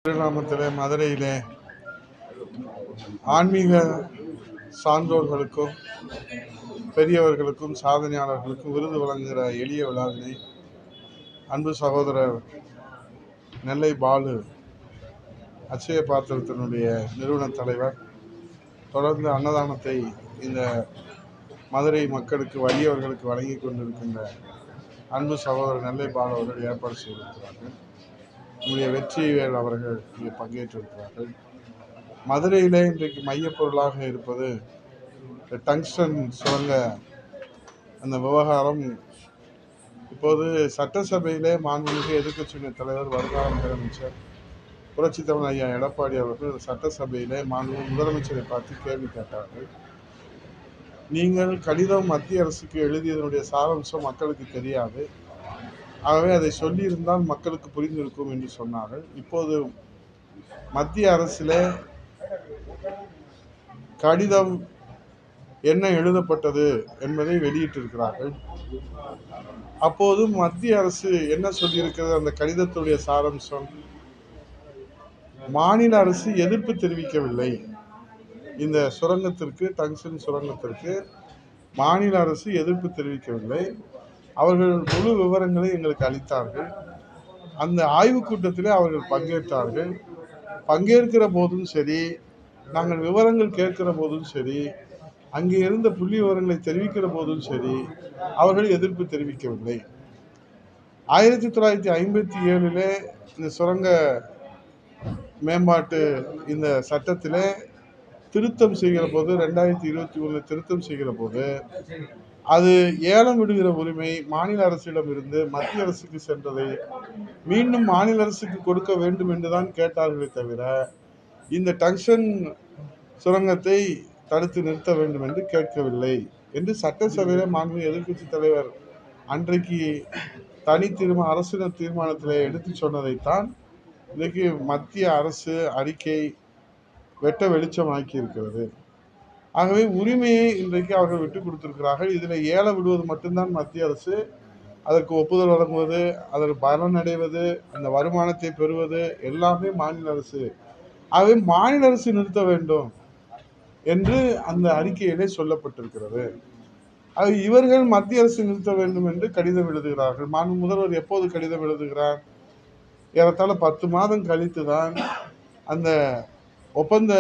கிராமத்திலே மதுரையிலே ஆன்மீக சான்றோர்களுக்கும் பெரியவர்களுக்கும் சாதனையாளர்களுக்கும் விருது வழங்குகிற எளிய விழாவினை அன்பு சகோதரர் நெல்லை பாலு அச்சய பாத்திரத்தினுடைய நிறுவன தலைவர் தொடர்ந்து அன்னதானத்தை இந்த மதுரை மக்களுக்கு வலியவர்களுக்கு வழங்கி கொண்டிருக்கின்ற அன்பு சகோதரர் நெல்லை பாலு அவர்கள் ஏற்பாடு செய்திருக்கிறார்கள். நம்முடைய வெற்றிவேல் அவர்கள் இங்கே பங்கேற்றிருக்கிறார்கள். மதுரையிலே இன்றைக்கு மையப்பொருளாக இருப்பது டங்ஸ்டன் சுரங்க அந்த விவகாரம். இப்போது சட்டசபையிலே மாண்புமிகு எதிர்க்கட்சி தலைவர் வருங்கால முதலமைச்சர் புரட்சித் தலைவர் ஐயா எடப்பாடி அவர்கள் சட்டசபையிலே மாண்புமிகு முதலமைச்சரை பார்த்து கேள்வி கேட்டார்கள். நீங்கள் கடிதம் மத்திய அரசுக்கு எழுதியதனுடைய சாராம்சம் மக்களுக்கு தெரியாது, ஆகவே அதை சொல்லியிருந்தால் மக்களுக்கு புரிந்திருக்கும் என்று சொன்னார்கள். இப்போது மத்திய அரசிலே கடிதம் என்ன எழுதப்பட்டது என்பதை வெளியிட்டிருக்கிறார்கள். அப்போது மத்திய அரசு என்ன சொல்லியிருக்கிறது? அந்த கடிதத்துடைய சாராம்சம், மாநில அரசு எதிர்ப்பு தெரிவிக்கவில்லை. இந்த சுரங்கத்திற்கு, டங்ஸ்டன் சுரங்கத்திற்கு மாநில அரசு எதிர்ப்பு தெரிவிக்கவில்லை. அவர்கள் முழு விவரங்களை எங்களுக்கு அளித்தார்கள். அந்த ஆய்வுக் கூட்டத்திலே அவர்கள் பங்கேற்றார்கள். பங்கேற்கிற போதும் சரி, நாங்கள் விவரங்கள் கேட்கிற போதும் சரி, அங்கே இருந்த புள்ளி விவரங்களை தெரிவிக்கிற போதும் சரி, அவர்கள் எதிர்ப்பு தெரிவிக்கவில்லை. 1957 இந்த சுரங்க மேம்பாட்டு இந்த சட்டத்திலே திருத்தம் செய்கிற போது, 2021 திருத்தம் செய்கிற போது, அது ஏலம் விடுகிற உரிமை மாநில அரசிடம் இருந்து மத்திய அரசுக்கு சென்றதை மீண்டும் மாநில அரசுக்கு கொடுக்க வேண்டும் என்றுதான் கேட்டார்களே தவிர இந்த டங்ஸ்டன் சுரங்கத்தை தடுத்து நிறுத்த வேண்டும் என்று கேட்கவில்லை என்று சட்டசபையில மாண்புமிகு எதிர்க்கட்சி தலைவர் அன்றைக்கு அரசினர் தீர்மானத்தில் எடுத்து சொன்னதைத்தான் இன்றைக்கு மத்திய அரசு அறிக்கை வெட்ட வெளிச்சமாக்கி இருக்கிறது. ஆகவே உரிமையை இன்றைக்கு அவர்கள் விட்டுக் கொடுத்திருக்கிறார்கள். இதில் ஏலம் விடுவது மட்டும்தான் மத்திய அரசு, அதற்கு ஒப்புதல் வழங்குவது, அதற்கு பலன் அடைவது, அந்த வருமானத்தை பெறுவது எல்லாமே மாநில அரசு. ஆகவே மாநில அரசு நிறுத்த வேண்டும் என்று அந்த அறிக்கையிலே சொல்லப்பட்டிருக்கிறது. ஆக இவர்கள் மத்திய அரசு நிறுத்த வேண்டும் என்று கடிதம் எழுதுகிறார்கள். மாண்பு முதல்வர் எப்போது கடிதம் எழுதுகிறார்? ஏறத்தாழ 10 மாதம் கழித்து தான் அந்த ஒப்பந்த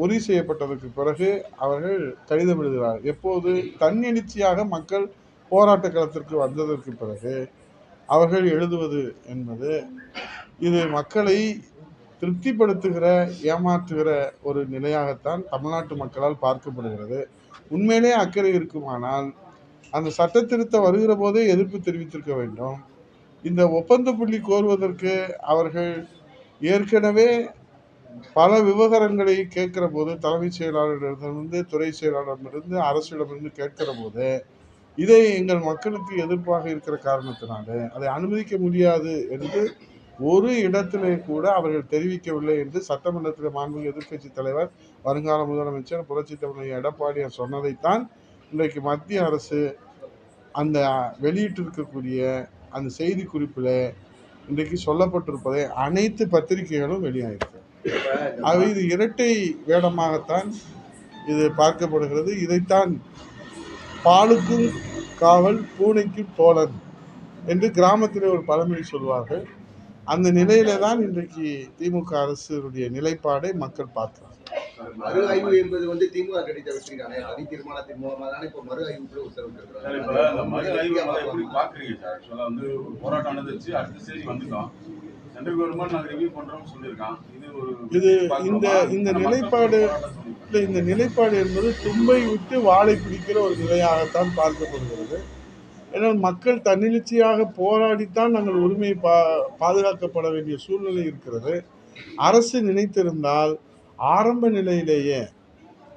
உறுதி செய்யப்பட்டதற்கு பிறகு அவர்கள் கடிதம் எழுதுகிறார். எப்போது? தன்னெழுச்சியாக மக்கள் போராட்ட களத்திற்கு வந்ததற்கு பிறகு அவர்கள் எழுதுவது என்பது இது மக்களை திருப்திப்படுத்துகிற, ஏமாற்றுகிற ஒரு நிலையாகத்தான் தமிழ்நாட்டு மக்களால் பார்க்கப்படுகிறது. உண்மையிலே அக்கறை இருக்குமானால் அந்த சட்ட திருத்தம் வருகிற போதே எதிர்ப்பு தெரிவித்திருக்க வேண்டும். இந்த ஒப்பந்த புள்ளி கோருவதற்கு அவர்கள் ஏற்கனவே பல விவகாரங்களை கேட்கிற போது, தலைமைச் செயலாளரிடமிருந்து, துறை செயலாளரிடமிருந்து, அரசிடமிருந்து கேட்கிற போது இதை எங்கள் மக்களுக்கு எதிர்ப்பாக இருக்கிற காரணத்தினால அதை அனுமதிக்க முடியாது என்று ஒரு இடத்திலே கூட அவர்கள் தெரிவிக்கவில்லை என்று சட்டமன்றத்தில் மாண்புமிகு எதிர்க்கட்சி தலைவர் வருங்கால முதலமைச்சர் புரட்சித் தலைவர் எடப்பாடியார் சொன்னதைத்தான் இன்றைக்கு மத்திய அரசு அந்த வெளியிட்டிருக்கக்கூடிய அந்த செய்தி குறிப்பில் இன்றைக்கு சொல்லப்பட்டிருப்பதை அனைத்து பத்திரிகைகளும் வெளியாயிருக்கு. ஆகவே இது இரட்டை வேடமாகத்தான் இது பார்க்கப்படுகிறது. இதைத்தான் பாலுக்கும் காவல் பூனைக்கும் தோழன் என்று கிராமத்திலே ஒரு பழமொழி சொல்வார்கள். அந்த நிலையில தான் இன்றைக்கு திமுக அரசுடைய நிலைப்பாடை மக்கள் பார்க்கிறாங்க. மறு ஆய்வு என்பது வந்து திமுக கிடைத்த வெற்றி தானே, தனி தீர்மானத்தின் மூலமா தானே இப்ப மறு ஆய்வுக்கு உத்தரவிட்டிருக்கிறாங்க. போராட்டம் நடந்துச்சு, அடுத்த ஸ்டேஜ் வந்துட்டோம். சென்ட்ரல் கவர்மெண்ட் நாங்க ரிவ்யூ பண்றோம்னு சொல்லியிருக்கான். இது இந்த நிலைப்பாடு என்பது தும்பை விட்டு வாழை பிடிக்கிற ஒரு நிலையாகத்தான் பார்க்கப்படுகிறது. ஏன்னா மக்கள் தன்னெழுச்சியாக போராடித்தான் நாங்கள் உரிமையை பாதுகாக்கப்பட வேண்டிய சூழ்நிலை இருக்கிறது. அரசு நினைத்திருந்தால் ஆரம்ப நிலையிலேயே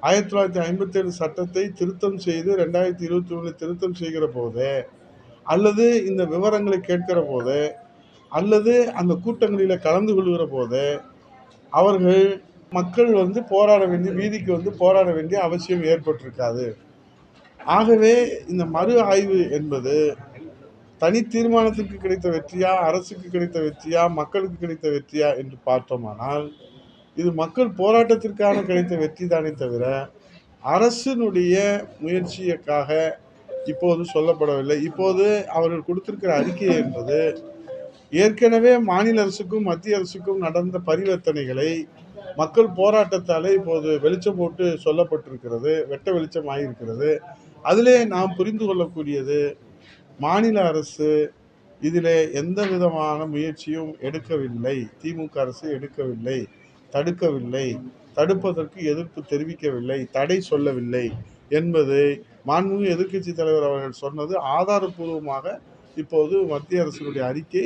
1957 சட்டத்தை திருத்தம் செய்து 2021 திருத்தம் செய்கிற போது, அல்லது இந்த விவரங்களை கேட்கிற போது, அல்லது அந்த கூட்டங்களில் கலந்து கொள்கிற போது அவர்கள் மக்கள் போராட வேண்டிய, வீதிக்கு போராட வேண்டிய அவசியம் ஏற்பட்டிருக்காது. ஆகவே இந்த மறு ஆய்வு என்பது தனி தீர்மானத்துக்கு கிடைத்த வெற்றியா, அரசுக்கு கிடைத்த வெற்றியா, மக்களுக்கு கிடைத்த வெற்றியா என்று பார்த்தோமானால் இது மக்கள் போராட்டத்திற்கான கிடைத்த வெற்றி தானே தவிர அரசினுடைய முயற்சியக்காக இப்போது சொல்லப்படவில்லை. இப்போது அவர்கள் கொடுத்திருக்கிற அறிக்கை என்பது ஏற்கனவே மாநில அரசுக்கும் மத்திய அரசுக்கும் நடந்த பரிவர்த்தனைகளை மக்கள் போராட்டத்தாலே இப்போது வெளிச்சம் போட்டு சொல்லப்பட்டிருக்கிறது, வெட்ட வெளிச்சம் ஆகியிருக்கிறது. அதிலே நாம் புரிந்து கொள்ளக்கூடியது, மாநில அரசு இதிலே எந்த விதமான முயற்சியும் எடுக்கவில்லை, திமுக அரசு எடுக்கவில்லை, தடுக்கவில்லை, தடுப்பதற்கு எதிர்ப்பு தெரிவிக்கவில்லை, தடை சொல்லவில்லை என்பது மாண்புமிகு எதிர்க்கட்சி தலைவர் அவர்கள் சொன்னது ஆதாரப்பூர்வமாக இப்போது மத்திய அரசினுடைய அறிக்கை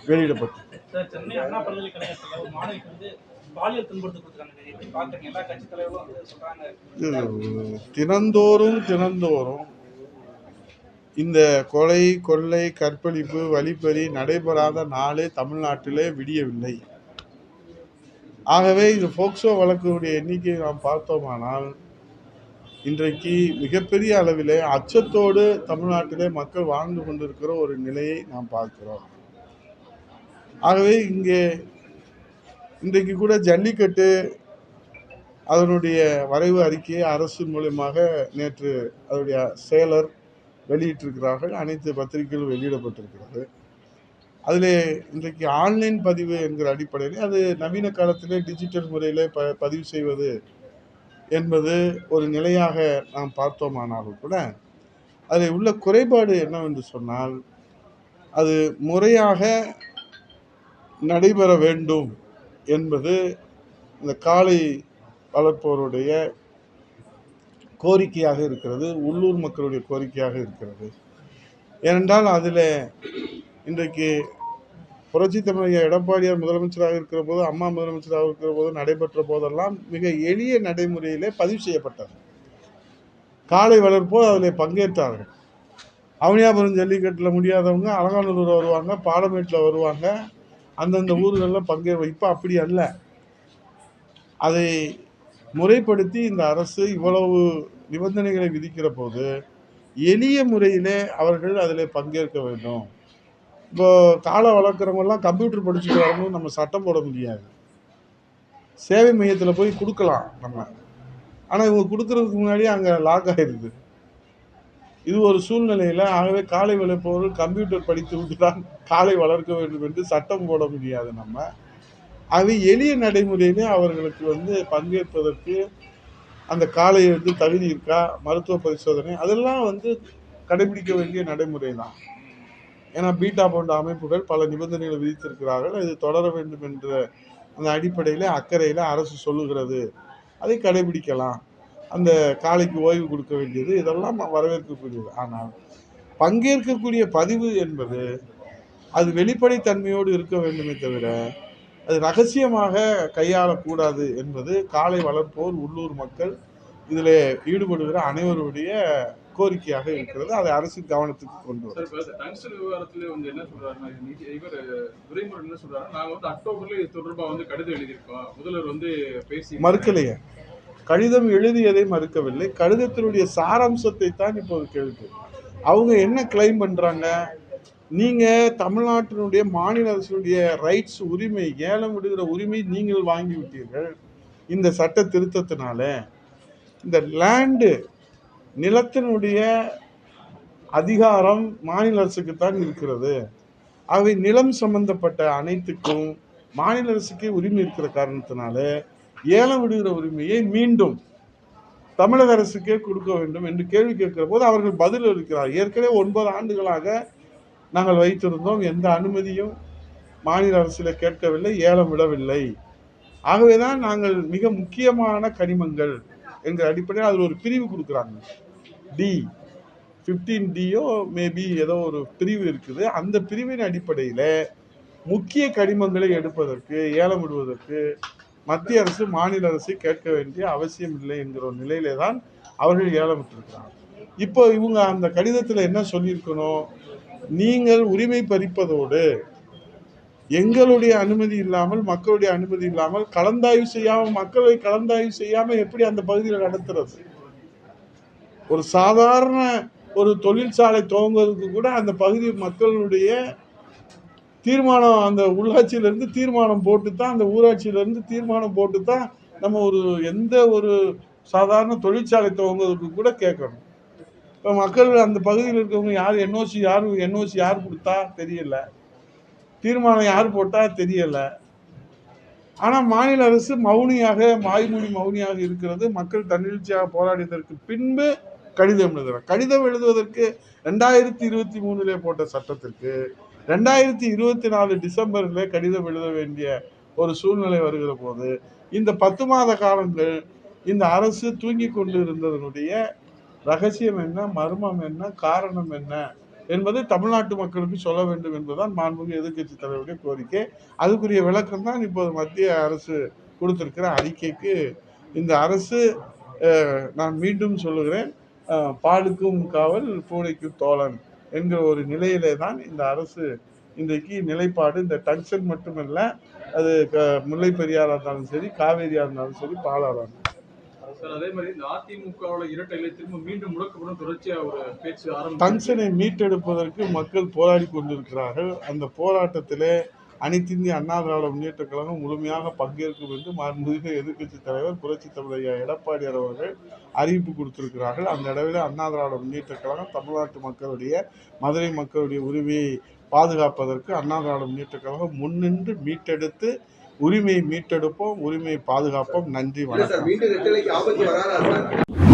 வெளியிடப்பட்டது. சார், சென்னை அண்ணா பல்கலைக்கழகத்துல ஒரு மாணவிக்கு வந்து பாலியல் துன்புறுத்தல் கொடுத்துருக்காங்க. எப்படி பாக்குறீங்க? எல்லா கட்சி தலைவர்களும் வந்து சொல்றாங்க. தினந்தோறும் இந்த கொலை, கொள்ளை, கற்பழிப்பு, வழிப்பறி நடைபெறாத நாளே தமிழ்நாட்டிலே விடியவில்லை. ஆகவே இது போக்சோ வழக்குடைய எண்ணிக்கையை நாம் பார்த்தோமானால் இன்றைக்கு மிகப்பெரிய அளவிலே அச்சத்தோடு தமிழ்நாட்டிலே மக்கள் வாழ்ந்து கொண்டிருக்கிற ஒரு நிலையை நாம் பார்க்கிறோம். ஆகவே இன்றைக்கு கூட ஜல்லிக்கட்டு அதனுடைய வரைவு அறிக்கையை அரசு மூலமாக நேற்று அதனுடைய செயலர் வெளியிட்டிருக்கிறார்கள். அனைத்து பத்திரிகைகளும் வெளியிடப்பட்டிருக்கிறது. அதில் இன்றைக்கு ஆன்லைன் பதிவு என்கிற அடிப்படையில் அது நவீன காலத்திலே டிஜிட்டல் முறையில் பதிவு செய்வது என்பது ஒரு நிலையாக நாம் பார்த்தோமானாலும் கூட அதில் உள்ள குறைபாடு என்னவென்று சொன்னால் அது முறையாக நடைபெற வேண்டும் என்பது இந்த காளை வளர்ப்பவருடைய கோரிக்கையாக இருக்கிறது, உள்ளூர் மக்களுடைய கோரிக்கையாக இருக்கிறது. ஏனென்றால் அதில் இன்றைக்கு புரட்சி தமிழக எடப்பாடியார் முதலமைச்சராக இருக்கிற போது, அம்மா முதலமைச்சராக இருக்கிற போது நடைபெற்ற போதெல்லாம் மிக எளிய நடைமுறையிலே பதிவு செய்யப்பட்டது. காளை வளர்ப்போர் அதில் பங்கேற்றார்கள். அவனியாபுரம் ஜல்லிக்கட்டில் முடியாதவங்க அலங்காநல்லூர் வருவாங்க, பாலமேட்டில் வருவாங்க, அந்தந்த ஊர்களில் பங்கேற்ப. இப்போ அப்படி அல்ல. அதை முறைப்படுத்தி இந்த அரசு இவ்வளவு நிபந்தனைகளை விதிக்கிற போது எளிய முறையிலே அவர்கள் அதில் பங்கேற்க வேண்டும். இப்போ காளை வளர்க்குறவங்கெல்லாம் கம்ப்யூட்டர் படிச்சுட்டு வரணும்னு நம்ம சட்டம் போட முடியாது. சேவை மையத்தில் போய் கொடுக்கலாம் நம்ம, ஆனால் இவங்க கொடுக்கறதுக்கு முன்னாடியே அங்கே லாக் ஆகிடுது. இது ஒரு சூழ்நிலையில் ஆகவே காளை வளர்ப்பவர்கள் கம்ப்யூட்டர் படித்து விட்டு தான் காளை வளர்க்க வேண்டும் என்று சட்டம் போட முடியாது நம்ம. அது எளிய நடைமுறையிலே அவர்களுக்கு பங்கேற்பதற்கு அந்த காளை தகுதி இருக்கா, மருத்துவ பரிசோதனை அதெல்லாம் கடைபிடிக்க வேண்டிய நடைமுறை தான். ஏன்னா பீட்டா போன்ற அமைப்புகள் பல நிபந்தனைகளை விதித்திருக்கிறார்கள். அது தொடர வேண்டும் என்ற அந்த அடிப்படையில் அக்கறையில் அரசு சொல்லுகிறது, அதை கடைபிடிக்கலாம். அந்த காளைக்கு ஓய்வு கொடுக்க வேண்டியது இதெல்லாம் வரவேற்கக்கூடியது. ஆனால் பங்கேற்கக்கூடிய பதிவு என்பது அது வெளிப்படைத்தன்மையோடு இருக்க வேண்டுமே தவிர அது ரகசியமாக கையாளக்கூடாது என்பது காளை வளர்ப்போர், உள்ளூர் மக்கள், இதில் ஈடுபடுகிற அனைவருடைய கோரிக்கையாக இருக்கிறது. அதை அரசு கவனத்துக்கு கொண்டு வரும். விவகாரத்துல என்ன சொல்றாருன்னா, இவர் துரைமுருகன் என்ன சொல்றாரு, நாங்க அக்டோபர்ல இது தொடர்பா கடிதம் எழுதியிருக்கோம், முதல்வர் பேசி மறுக்கலையே. கடிதம் எழுதியதை மறுக்கவில்லை, கடிதத்தினுடைய சாராம்சத்தை தான் இப்போது கேள்வி. அவங்க என்ன கிளைம் பண்றாங்க, நீங்க தமிழ்நாட்டினுடைய மாநில அரசுடைய ரைட்ஸ், உரிமை, ஏலம் விடுகிற உரிமை நீங்கள் வாங்கி விட்டீர்கள். இந்த சட்ட திருத்தத்தினால இந்த லேண்டு, நிலத்தினுடைய அதிகாரம் மாநில அரசுக்குத்தான் இருக்கிறது. அவை நிலம் சம்பந்தப்பட்ட அனைத்துக்கும் மாநில அரசுக்கே உரிமை இருக்கிற காரணத்தினால ஏலம் விடுகிற உரிமையை மீண்டும் தமிழக அரசுக்கே கொடுக்க வேண்டும் என்று கேள்வி கேட்கிற போது அவர்கள் பதில் அளிக்கிறார். ஏற்கனவே 9 ஆண்டுகளாக நாங்கள் வைத்திருந்தோம், எந்த அனுமதியும் மாநில அரசில் கேட்கவில்லை, ஏலம் விடவில்லை. ஆகவேதான் நாங்கள் மிக முக்கியமான கனிமங்கள் என்கிற அடிப்படையில் அதில் ஒரு பிரிவு கொடுக்குறாங்க. டி 15Dயோ மேபி ஏதோ ஒரு பிரிவு இருக்குது. அந்த பிரிவின் அடிப்படையில் முக்கிய கனிமங்களை எடுப்பதற்கு, ஏலம் விடுவதற்கு மத்திய அரசு மாநில அரசை கேட்க வேண்டிய அவசியம் இல்லை என்கிற ஒரு நிலையிலே தான் அவர்கள் ஏலம் விட்டிருக்கிறாங்க. இப்போ இவங்க அந்த கடிதத்தில் என்ன சொல்லியிருக்கணும், நீங்கள் உரிமை பறிப்பதோடு எங்களுடைய அனுமதி இல்லாமல், மக்களுடைய அனுமதி இல்லாமல், கலந்தாய்வு செய்யாமல், மக்களை கலந்தாய்வு செய்யாமல் எப்படி அந்த பகுதியில் நடத்துறது? ஒரு சாதாரண ஒரு தொழிற்சாலை துவங்குவதற்கு கூட அந்த பகுதி மக்களுடைய தீர்மானம், அந்த உள்ளாட்சியிலேருந்து தீர்மானம் போட்டு தான், அந்த ஊராட்சியிலேருந்து தீர்மானம் போட்டு தான் நம்ம எந்த ஒரு சாதாரண தொழிற்சாலை துவங்குவதற்கு கூட கேட்கணும். இப்போ மக்கள் அந்த பகுதியில் இருக்கவங்க யார் என்ஓசி யார் கொடுத்தா தெரியல, தீர்மானம் யார் போட்டா தெரியல. ஆனால் மாநில அரசு மௌனியாக, வாய்மொழி மௌனியாக இருக்கிறது. மக்கள் தன்னெழுச்சியாக போராடியதற்கு பின்பு கடிதம் எழுதுகிறார். கடிதம் எழுதுவதற்கு 2023 போட்ட சட்டத்திற்கு 2024 டிசம்பரில் கடிதம் எழுத வேண்டிய ஒரு சூழ்நிலை வருகிற போது, இந்த 10 மாத காலங்கள் இந்த அரசு தூங்கி கொண்டு இருந்ததனுடைய ரகசியம் என்ன, மர்மம் என்ன, காரணம் என்ன என்பதை தமிழ்நாட்டு மக்களுக்கு சொல்ல வேண்டும் என்பதுதான் மாண்புமிகு எதிர்க்கட்சி தலைவருடைய கோரிக்கை. அதுக்குரிய விளக்கம் தான் இப்போது மத்திய அரசு கொடுத்திருக்கிற அறிக்கைக்கு. இந்த அரசு, நான் மீண்டும் சொல்லுகிறேன், பாலுக்கும் காவல் பூனைக்கும் தோழன் என்கிற ஒரு நிலையிலே தான் இந்த அரசு இன்றைக்கு நிலைப்பாடு. இந்த டங்ஷன் மட்டுமல்ல, அது முல்லை பெரியாரா இருந்தாலும் சரி, காவேரியா இருந்தாலும் சரி, பாலாரா இருந்தாலும். அதே மாதிரி இந்த அதிமுகவோட இரட்டை இலை திரும்ப மீண்டும் முடக்கப்படும் தொடர்ச்சியா ஒரு பேச்சு ஆரம்பிச்சு டங்ஷனை மீட்டெடுப்பதற்கு மக்கள் போராடி கொண்டிருக்கிறார்கள். அந்த போராட்டத்திலே அனைத்து இந்திய அண்ணா திராவிட முன்னேற்ற கழகம் முழுமையாக பங்கேற்கும் என்று மாண்புமிகு எதிர்க்கட்சி தலைவர் புரட்சி தமிழர் எடப்பாடியார் அவர்கள் அறிவிப்பு கொடுத்திருக்கிறார்கள். அந்த அளவில் அண்ணா திராவிட முன்னேற்ற கழகம் தமிழ்நாட்டு மக்களுடைய, மதுரை மக்களுடைய உரிமையை பாதுகாப்பதற்கு அண்ணா திராவிட முன்னேற்ற கழகம் முன்னின்று மீட்டெடுத்து உரிமையை மீட்டெடுப்போம், உரிமையை பாதுகாப்போம். நன்றி, வணக்கம். மீண்டும் ரெட்டலைக்கு ஆபத்து வராதா?